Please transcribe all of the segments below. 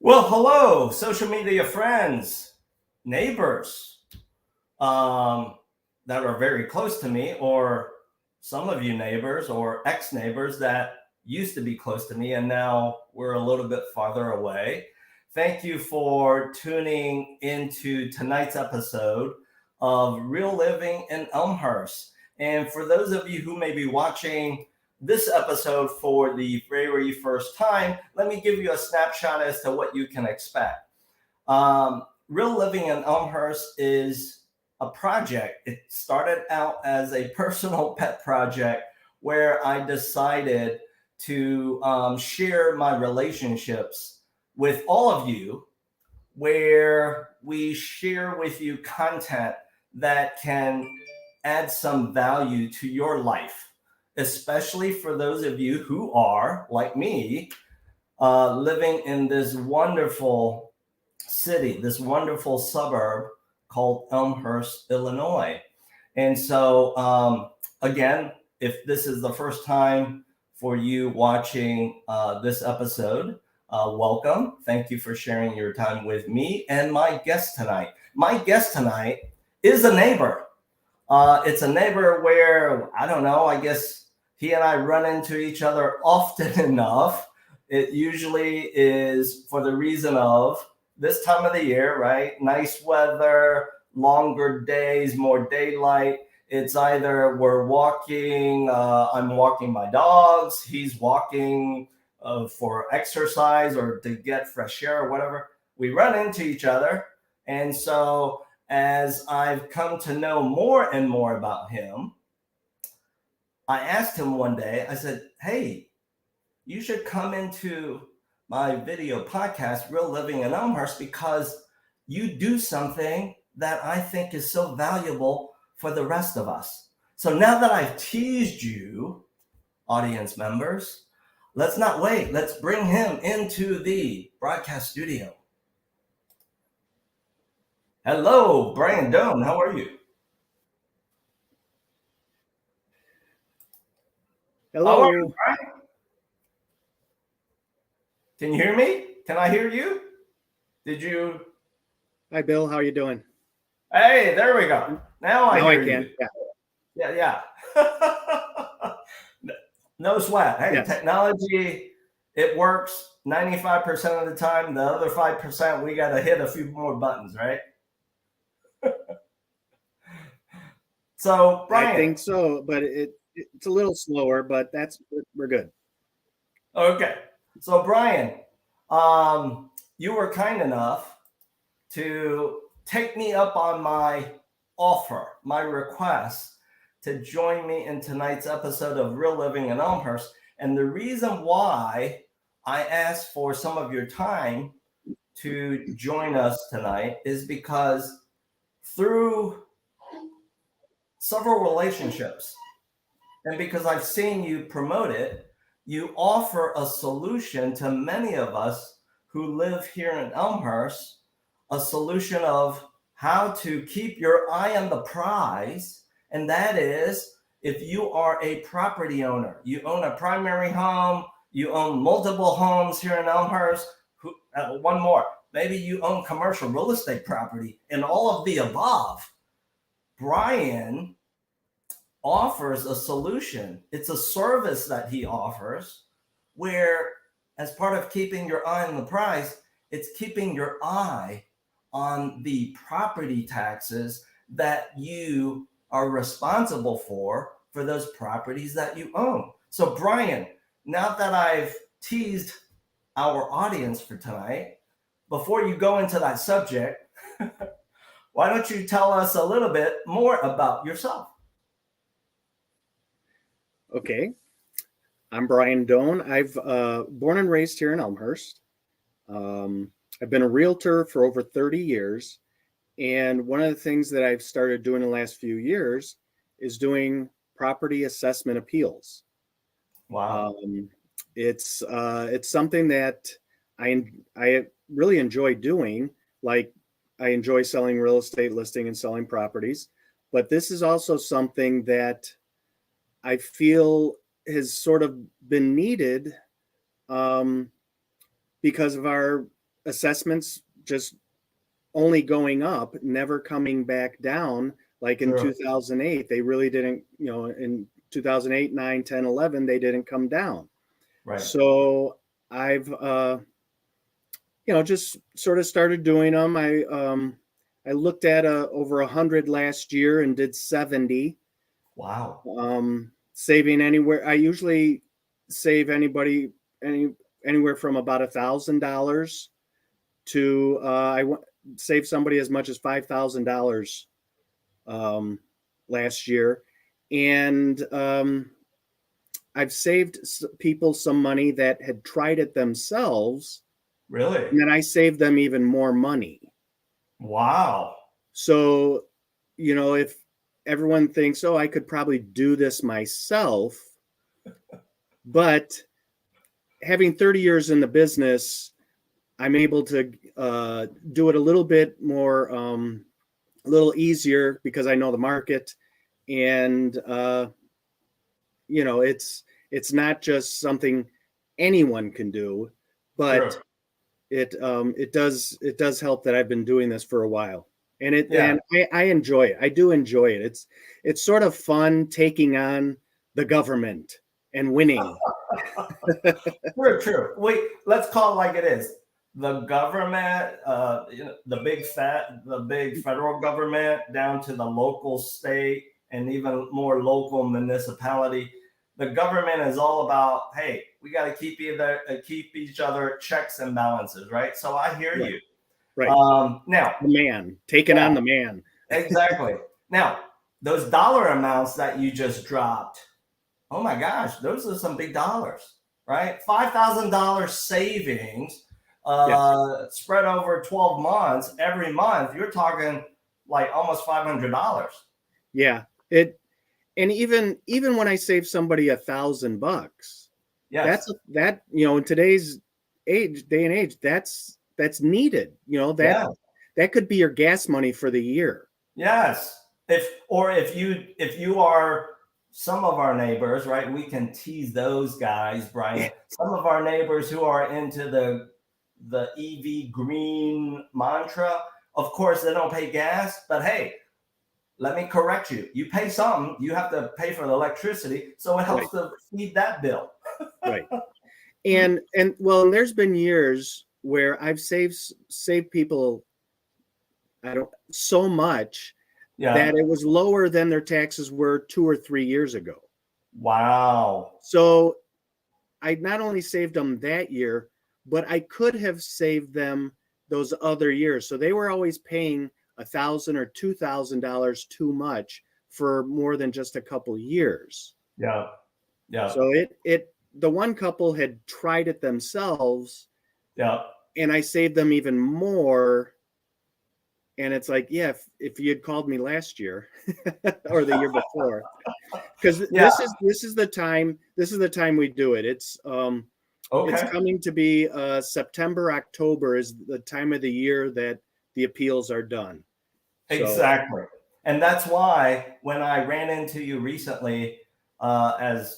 Well, hello, social media friends, neighbors that are very close to me, or some of you neighbors or ex-neighbors that used to be close to me and now we're a little bit farther away. Thank you for tuning into tonight's episode of Real Living in Elmhurst. And for those of you who may be watching this episode for the very first time, let me give you a snapshot as to what you can expect. Real Living in Elmhurst is a project. It started out as a personal pet project where I decided to share my relationships with all of you, where we share with you content that can add some value to your life, especially for those of you who are, like me, living in this wonderful city, this wonderful suburb called Elmhurst, Illinois. And so, again, if this is the first time for you watching this episode, welcome. Thank you for sharing your time with me and my guest tonight. My guest tonight is a neighbor. It's a neighbor where, I don't know, I guess he and I run into each other often enough. It usually is for the reason of this time of the year, right? Nice weather, longer days, more daylight. It's either we're walking, I'm walking my dogs, he's walking for exercise or to get fresh air or whatever. We run into each other. And so as I've come to know more and more about him, I asked him one day, I said, hey, you should come into my video podcast, Real Living in Elmhurst, because you do something that I think is so valuable for the rest of us. So now that I've teased you, audience members, let's not wait. Let's bring him into the broadcast studio. Hello, Bryan Doan. How are you? Hello. How are you, Bryan? Can you hear me? Can I hear you? Did you? Hi, Bill. How are you doing? Hey, there we go. Now I hear can. you. Yeah. No sweat. Hey, yes. Technology, it works 95% of the time. The other 5%, we got to hit a few more buttons, right? So, Bryan. I think so, but it's a little slower, but we're good. Okay. So, Bryan, you were kind enough to take me up on my offer, my request to join me in tonight's episode of Real Living in Elmhurst. And the reason why I asked for some of your time to join us tonight is because through several relationships, and because I've seen you promote it, you offer a solution to many of us who live here in Elmhurst, a solution of how to keep your eye on the prize. And that is, if you are a property owner, you own a primary home, you own multiple homes here in Elmhurst, one more, maybe you own commercial real estate property, and all of the above, Bryan offers a solution. It's a service that he offers where, as part of keeping your eye on the prize, it's keeping your eye on the property taxes that you are responsible for those properties that you own. So, Bryan, now that I've teased our audience for tonight, before you go into that subject, why don't you tell us a little bit more about yourself? Okay. I'm Bryan Doan. I've born and raised here in Elmhurst. I I've been a realtor for over 30 years. And one of the things that I've started doing in the last few years is doing property assessment appeals. Wow. It's something that I really enjoy doing. Like, I enjoy selling real estate, listing and selling properties, but this is also something that I feel has sort of been needed, because of our assessments just only going up, never coming back down. Like in True. 2008, they really didn't, in 2008, 9, 10, 11, they didn't come down. Right. So I've, just sort of started doing them. I looked at over 100 last year and did 70. Wow. Saving anywhere. I usually save anywhere from about $1,000 to save somebody as much as $5,000 last year, and I've saved people some money that had tried it themselves. Really? And then I saved them even more money. Wow. So, if everyone thinks, oh, I could probably do this myself, but having 30 years in the business, I'm able to do it a little bit more, a little easier, because I know the market, and it's not just something anyone can do, but Sure. it does help that I've been doing this for a while, and Yeah. I enjoy it. I do enjoy it. It's sort of fun taking on the government and winning. True. Wait, let's call it like it is. The government, the big federal government, down to the local, state, and even more local municipality. The government is all about, hey, we got to keep each other checks and balances, right? So I hear Right. you. Right. Now, The man taking on the man. Exactly. Now, those dollar amounts that you just dropped, oh my gosh, those are some big dollars, right? $5,000 savings Yes. spread over 12 months. Every month, you're talking like almost $500. Yeah. And even when I save somebody $1,000, Yes. in today's day and age, that's needed. Yeah. That could be your gas money for the year. Yes. If you are some of our neighbors, right? We can tease those guys, Brian. Some of our neighbors who are into the EV green mantra, of course, they don't pay gas, but hey, let me correct you. You pay something, you have to pay for the electricity, so it helps to feed that bill. Right. And there's been years where I've saved people so much that it was lower than their taxes were 2 or 3 years ago. Wow. So I not only saved them that year, but I could have saved them those other years. So they were always paying $1,000 or $2,000 too much for more than just a couple years. Yeah. So the one couple had tried it themselves. Yeah. And I saved them even more. And it's like, yeah, if you had called me last year or the year before, because this is the time we do it. It's coming to be September, October is the time of the year that the appeals are done. Exactly. And that's why when I ran into you recently, as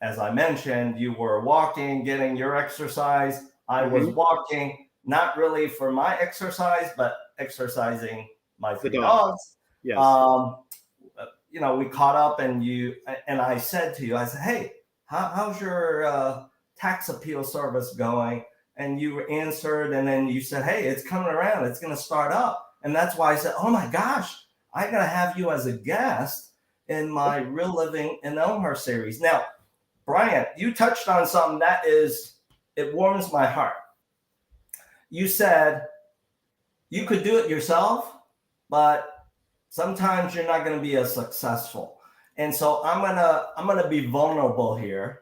I mentioned, you were walking, getting your exercise. I was walking, not really for my exercise, but exercising my 3 dogs. Yes. We caught up, and I said to you, I said, hey, how's your tax appeal service going? And you answered, and then you said, hey, it's coming around. It's going to start up. And that's why I said, oh my gosh, I got to have you as a guest in my Real Living in Elmhurst series. Now, Brian, you touched on something it warms my heart. You said you could do it yourself, but sometimes you're not going to be as successful. And so I'm gonna be vulnerable here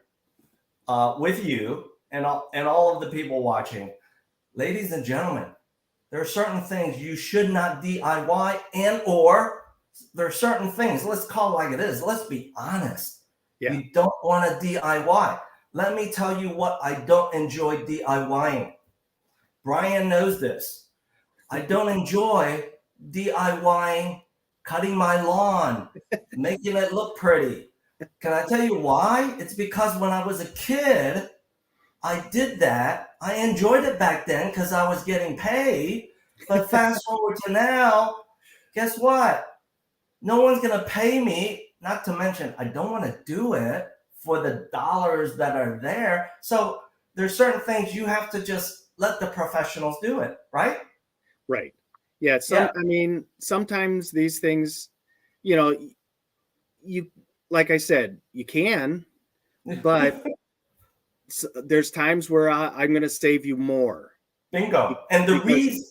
with you and all of the people watching. ladies and gentlemen, there are certain things you should not DIY, and or there are certain things, let's call it like it is. Let's be honest. Yeah. You don't want to DIY. Let me tell you what I don't enjoy DIYing. Bryan knows this. I don't enjoy DIYing, cutting my lawn, making it look pretty. Can I tell you why? It's because when I was a kid, I did that. I enjoyed it back then because I was getting paid. But fast forward to now, guess what? No one's going to pay me. Not to mention, I don't want to do it for the dollars that are there. So there's certain things you have to just let the professionals do it, right? Right. Yeah. I mean, sometimes these things, you like I said, you can, but there's times where I'm going to save you more. Bingo. And the reason,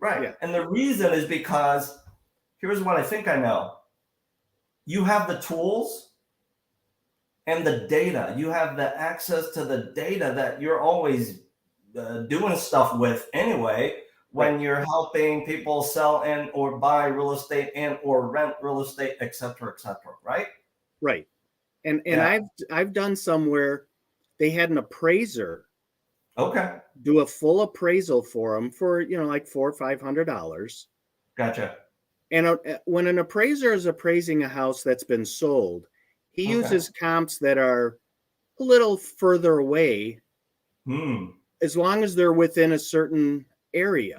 right. Yeah. And the reason is because here's what I think I know. You have the tools and the data. You have the access to the data that you're always doing stuff with anyway, when you're helping people sell and or buy real estate and or rent real estate, et cetera, right? Right. And I've done some where they had an appraiser do a full appraisal for them for, like $400 or $500. Gotcha. And when an appraiser is appraising a house that's been sold, he uses comps that are a little further away, as long as they're within a certain area.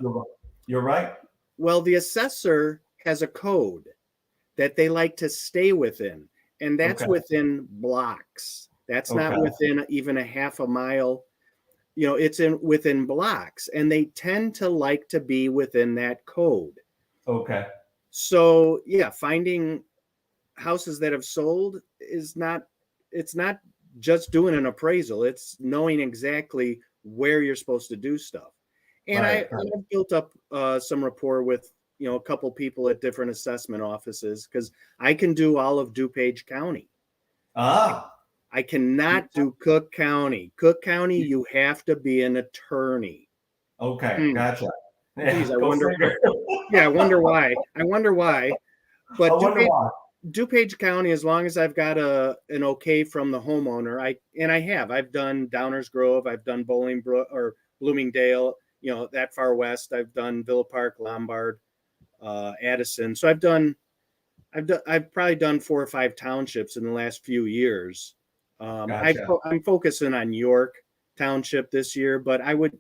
You're right. Well, the assessor has a code that they like to stay within, and that's within blocks. That's not within even a half a mile. It's within blocks, and they tend to like to be within that code. Okay. So finding houses that have sold it's not just doing an appraisal. It's knowing exactly where you're supposed to do stuff. And I've built up some rapport with, a couple people at different assessment offices, because I can do all of DuPage County. I cannot do Cook County. Cook County, you have to be an attorney. Okay, gotcha. Geez, I wonder. I wonder why. But DuPage County, as long as I've got an okay from the homeowner, I've done Downers Grove, I've done Bolingbrook or Bloomingdale, that far west. I've done Villa Park, Lombard, Addison. So I've probably done 4 or 5 townships in the last few years. I'm focusing on York Township this year, but I would,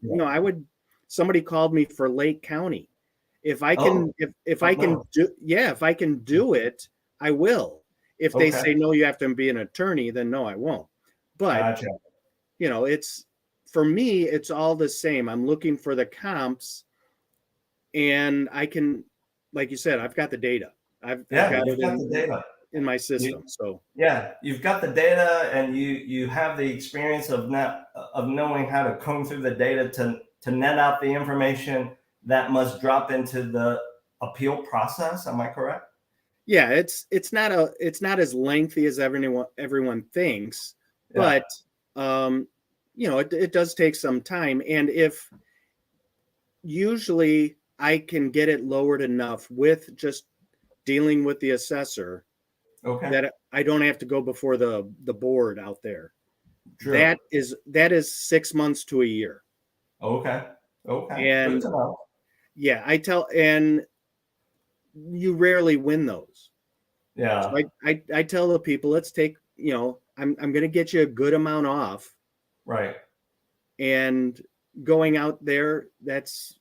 somebody called me for Lake County. If I can, if I can do it, I will. If they say no, you have to be an attorney, then no, I won't. But it's, for me, it's all the same. I'm looking for the comps, and I can, like you said, I've got the data. I've got the data in my system. You've got the data, and you have the experience of knowing how to comb through the data to net out the information that must drop into the appeal process. Am I correct? Yeah, it's not as lengthy as everyone thinks, but it does take some time. And if usually I can get it lowered enough with just dealing with the assessor, that I don't have to go before the board out there. True. That is 6 months to a year. Okay. And and you rarely win those. Yeah. So I tell the people, let's take, I'm going to get you a good amount off. Right. And going out there, that's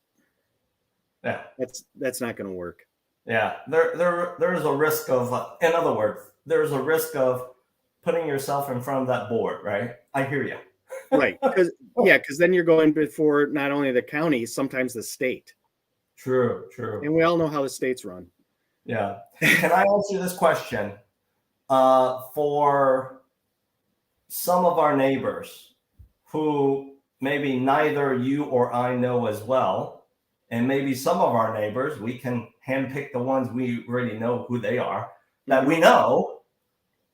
not going to work. Yeah. There is a risk of, in other words, there's a risk of putting yourself in front of that board, right? I hear you. Right. Because then you're going before not only the county, sometimes the state. True. And we all know how the states run. Yeah. Can I ask you this question? For some of our neighbors who maybe neither you or I know as well, and maybe some of our neighbors, we can handpick the ones we already know who they are, that we know,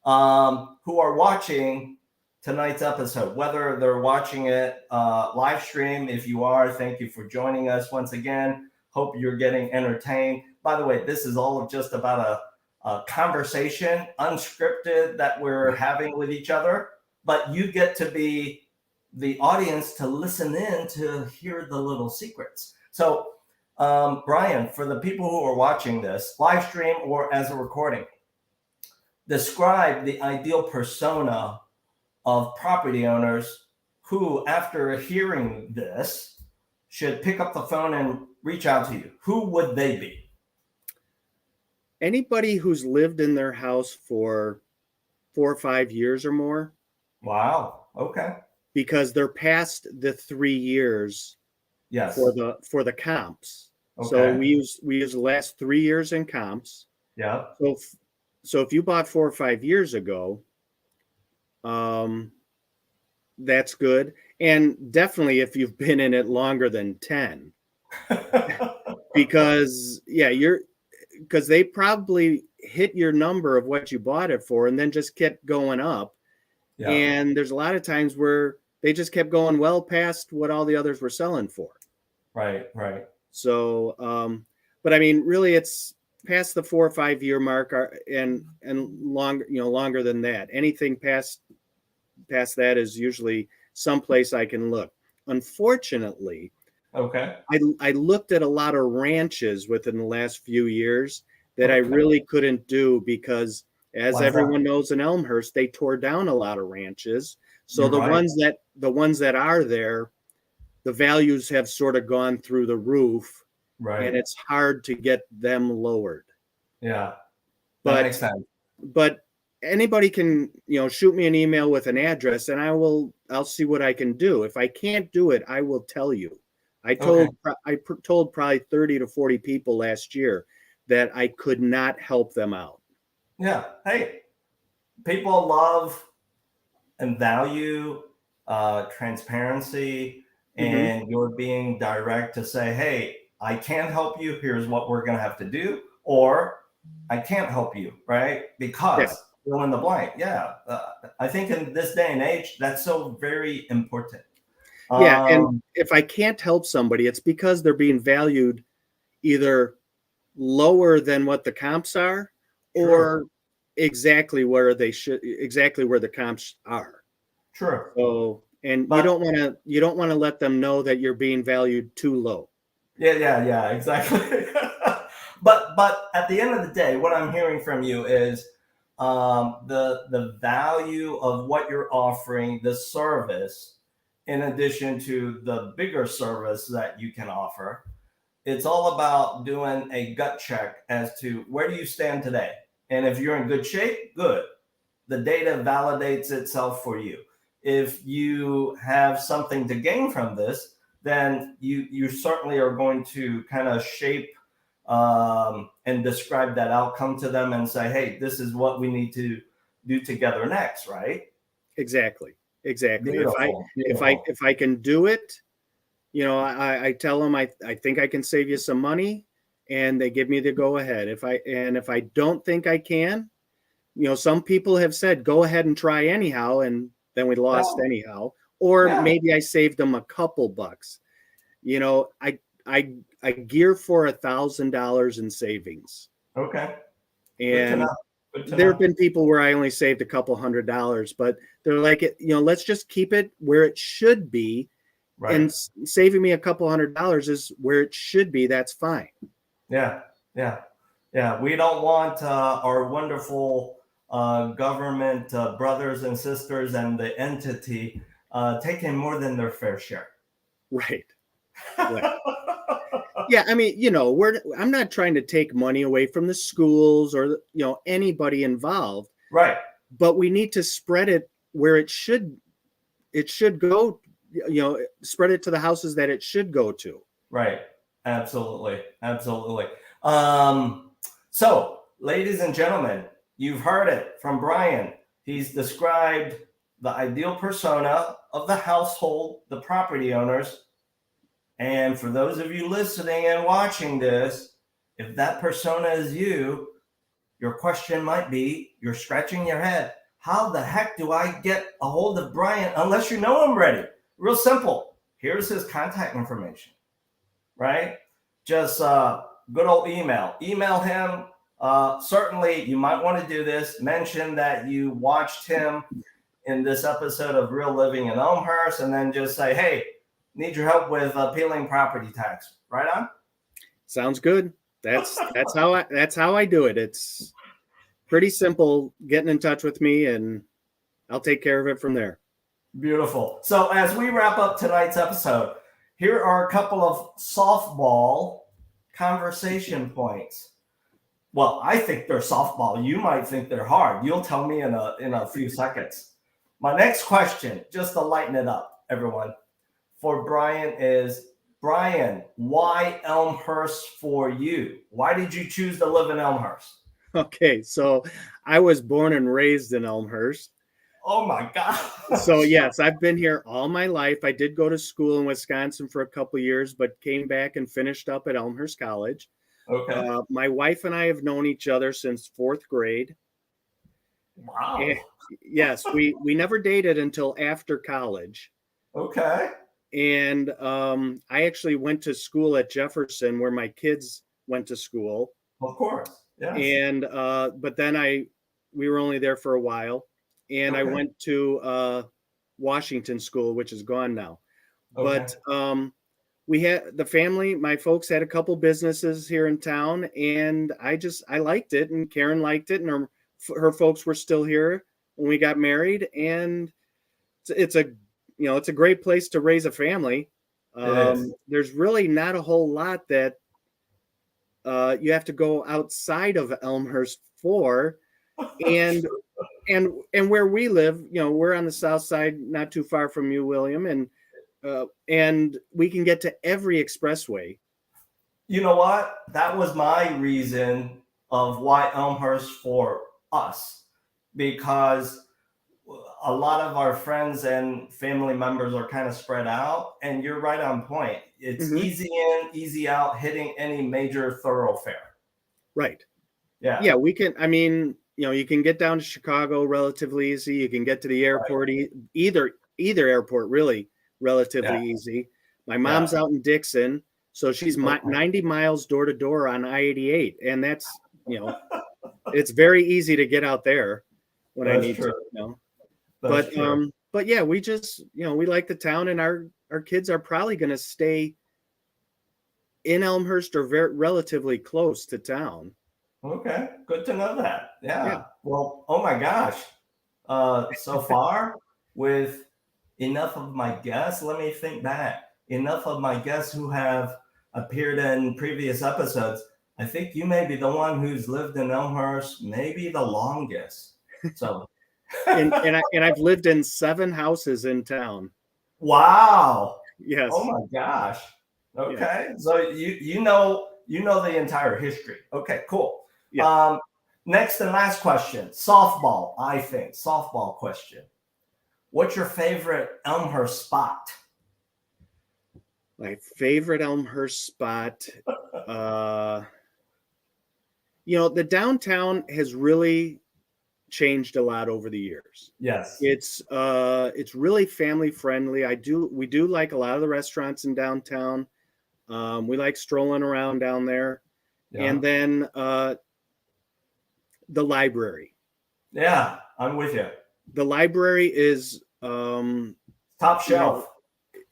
who are watching tonight's episode, whether they're watching it live stream. If you are, thank you for joining us once again. Hope you're getting entertained. By the way, this is all just about a conversation, unscripted, that we're having with each other, but you get to be the audience to listen in to hear the little secrets. So, Bryan, for the people who are watching this live stream or as a recording, describe the ideal persona of property owners who, after hearing this, should pick up the phone and reach out to you. Who would they be? Anybody who's lived in their house for 4 or 5 years or more. Wow. Okay. Because they're past the 3 years. Yes. For the comps. Okay. So we use the last 3 years in comps. Yeah. So if you bought 4 or 5 years ago, that's good. And definitely if you've been in it longer than 10. Because they probably hit your number of what you bought it for and then just kept going up. Yeah. And there's a lot of times where they just kept going well past what all the others were selling for. Right. So, but I mean, really, it's past the 4 or 5 year mark, and longer than that. Anything past that is usually someplace I can look. Unfortunately, okay, I looked at a lot of ranches within the last few years that I really couldn't do because, as everyone knows, in Elmhurst, they tore down a lot of ranches. So the ones that are there, the values have sort of gone through the roof, and it's hard to get them lowered. Yeah, that makes sense. But anybody can, shoot me an email with an address, and I'll see what I can do. If I can't do it, I will tell you. I told probably 30 to 40 people last year that I could not help them out. Yeah. Hey, people love and value transparency, and you're being direct to say, hey, I can help you. Here's what we're going to have to do. Or I can't help you, right? Because fill in the blank. Yeah. I think in this day and age, that's so very important. And if I can't help somebody, it's because they're being valued either lower than what the comps are, or exactly where the comps are. True. So, and you don't want to let them know that you're being valued too low. Yeah, exactly. But at the end of the day, what I'm hearing from you is the value of what you're offering, the service, in addition to the bigger service that you can offer. It's all about doing a gut check as to where do you stand today. And if you're in good shape, good. The data validates itself for you. If you have something to gain from this, then you certainly are going to kind of shape and describe that outcome to them and say, hey, this is what we need to do together next, right? Exactly. Beautiful. If I can do it, I tell them I think I can save you some money, and they give me the go ahead. If I don't think I can, some people have said go ahead and try anyhow, and then we lost anyhow. Or maybe I saved them a couple bucks. I gear for $1,000 in savings. Okay. And there have been people where I only saved a couple $100, but they're like, let's just keep it where it should be. Right. And saving me a couple $100 is where it should be. That's fine. Yeah. We don't want our wonderful government brothers and sisters and the entity taking more than their fair share. Right. Yeah, I mean, I'm not trying to take money away from the schools or anybody involved. Right. But we need to spread it where it should go. Spread it to the houses that it should go to. Right. Absolutely. So, ladies and gentlemen, you've heard it from Bryan. He's described the ideal persona of the household, the property owners. And for those of you listening and watching this, if that persona is you, your question might be, you're scratching your head. how the heck do I get a hold of Bryan unless you know him already? Real simple. Here's his contact information, right? Just good old email. Email him. Certainly, you might want to do this. Mention that you watched him in this episode of Real Living in Elmhurst, and then just say, hey, need your help with appealing property tax. Right on? Sounds good. That's how I do it. It's pretty simple. Getting in touch with me, and I'll take care of it from there. Beautiful. So as we wrap up tonight's episode, here are a couple of softball conversation points. Well, I think they're softball. You might think they're hard. You'll tell me in a few seconds. My next question, just to lighten it up, everyone, for Bryan is, Bryan, why Elmhurst for you? Why did you choose to live in Elmhurst? Okay, so I was born and raised in Elmhurst. Oh my God. So yes, I've been here all my life. I did go to school in Wisconsin for a couple of years, but came back and finished up at Elmhurst College. Okay. My wife and I have known each other since 4th grade. Wow. And yes, we never dated until after college. Okay. And I actually went to school at Jefferson, where my kids went to school. Of course. Yeah. And but then we were only there for a while, and Okay. I went to Washington School, which is gone now. Okay. But we had the family, my folks had a couple businesses here in town, and I liked it, and Karen liked it, and her folks were still here when we got married, and it's a great place to raise a family. There's really not a whole lot that you have to go outside of Elmhurst for, and where we live, we're on the south side, not too far from you, William, and we can get to every expressway. You know what? That was my reason of why Elmhurst for us, because a lot of our friends and family members are kind of spread out, and you're right on point. It's easy in, easy out, hitting any major thoroughfare. Right. Yeah. Yeah, we can. I mean, you can get down to Chicago relatively easy. You can get to the airport, right. either airport really relatively easy. My mom's out in Dixon, so she's 90 miles door to door on I-88, and that's it's very easy to get out there when I need to. But yeah, we just we like the town, and our kids are probably going to stay in Elmhurst or relatively close to town. Okay, good to know that. Yeah. Well, oh my gosh. So far, with enough of my guests, let me think back. Enough of my guests who have appeared in previous episodes, I think you may be the one who's lived in Elmhurst maybe the longest. So and I've lived in 7 houses in town. Wow. Yes. Oh my gosh. Okay. Yeah. So you know the entire history. Okay, cool. Yeah. Next and last question. Softball, I think. Softball question. What's your favorite Elmhurst spot? My favorite Elmhurst spot. The downtown has really changed a lot over the years. Yes. It's really family friendly. We do like a lot of the restaurants in downtown. We like strolling around down there. Yeah. And then the library. Yeah, I'm with you. The library is top shelf.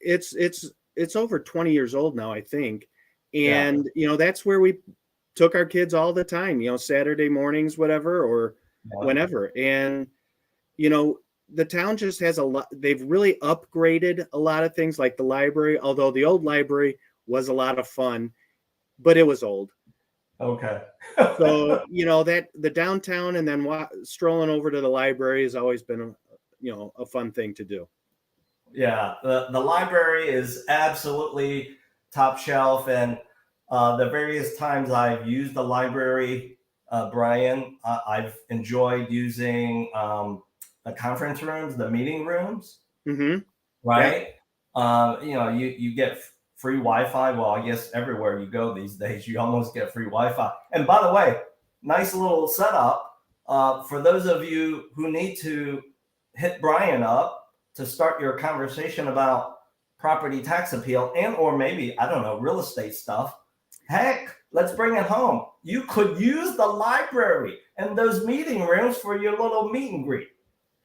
It's over 20 years old now, I think. And that's where we took our kids all the time, Saturday mornings, whatever, or whenever. And the town just has a lot. They've really upgraded a lot of things, like the library, although the old library was a lot of fun, but it was old. Okay. So that the downtown and then strolling over to the library has always been a fun thing to do. Yeah, the library is absolutely top shelf, and the various times I've used the library, Bryan, I've enjoyed using the conference rooms, the meeting rooms. Mm-hmm. Right. Yeah. You get free Wi-Fi. Well, I guess everywhere you go these days, you almost get free Wi-Fi. And by the way, nice little setup. For those of you who need to hit Bryan up to start your conversation about property tax appeal and or maybe, I don't know, real estate stuff, heck, let's bring it home. You could use the library and those meeting rooms for your little meet and greet.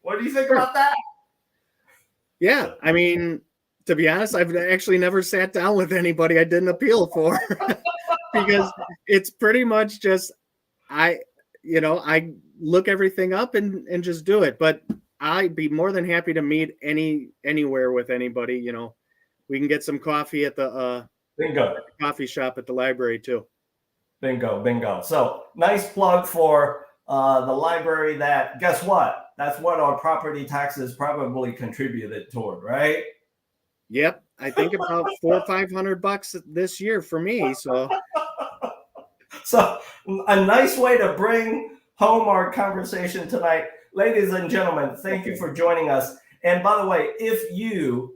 What do you think about that? Yeah, I mean, to be honest, I've actually never sat down with anybody I didn't appeal for because it's pretty much just I look everything up and just do it. But I'd be more than happy to meet anywhere with anybody. You know, we can get some coffee at the Bingo. coffee shop at the library too. Bingo. So nice plug for the library. That, guess what? That's what our property taxes probably contributed toward, right? Yep, I think about $400 or $500 this year for me. So a nice way to bring home our conversation tonight. Ladies and gentlemen, thank you for joining us. And by the way, if you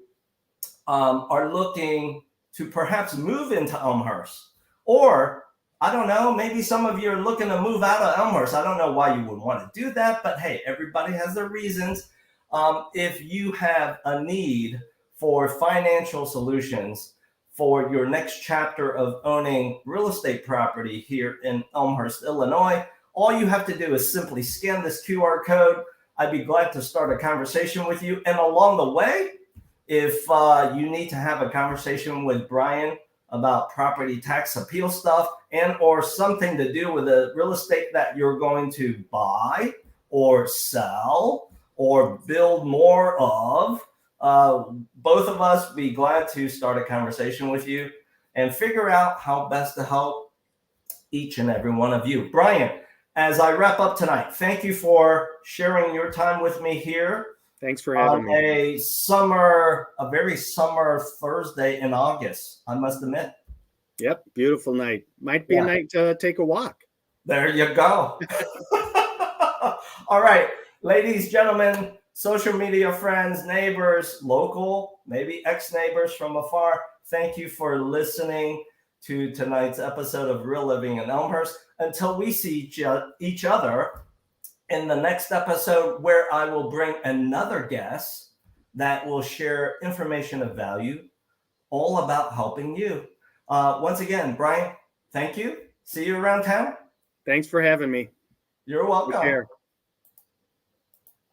are looking to perhaps move into Elmhurst, or I don't know, maybe some of you are looking to move out of Elmhurst. I don't know why you would want to do that, but hey, everybody has their reasons. If you have a need for financial solutions for your next chapter of owning real estate property here in Elmhurst, Illinois, all you have to do is simply scan this QR code. I'd be glad to start a conversation with you. And along the way, if you need to have a conversation with Bryan about property tax appeal stuff and or something to do with the real estate that you're going to buy or sell or build more of, both of us be glad to start a conversation with you and figure out how best to help each and every one of you. Bryan, as I wrap up tonight, thank you for sharing your time with me here. Thanks for having me. A very summer Thursday in August, I must admit. Yep, beautiful night. Might be a night to take a walk. There you go. All right, ladies, gentlemen, social media friends, neighbors, local, maybe ex-neighbors from afar, thank you for listening to tonight's episode of Real Living in Elmhurst. Until we see each other in the next episode, where I will bring another guest that will share information of value all about helping you. Once again, Bryan, thank you. See you around town. Thanks for having me. You're welcome. Take care.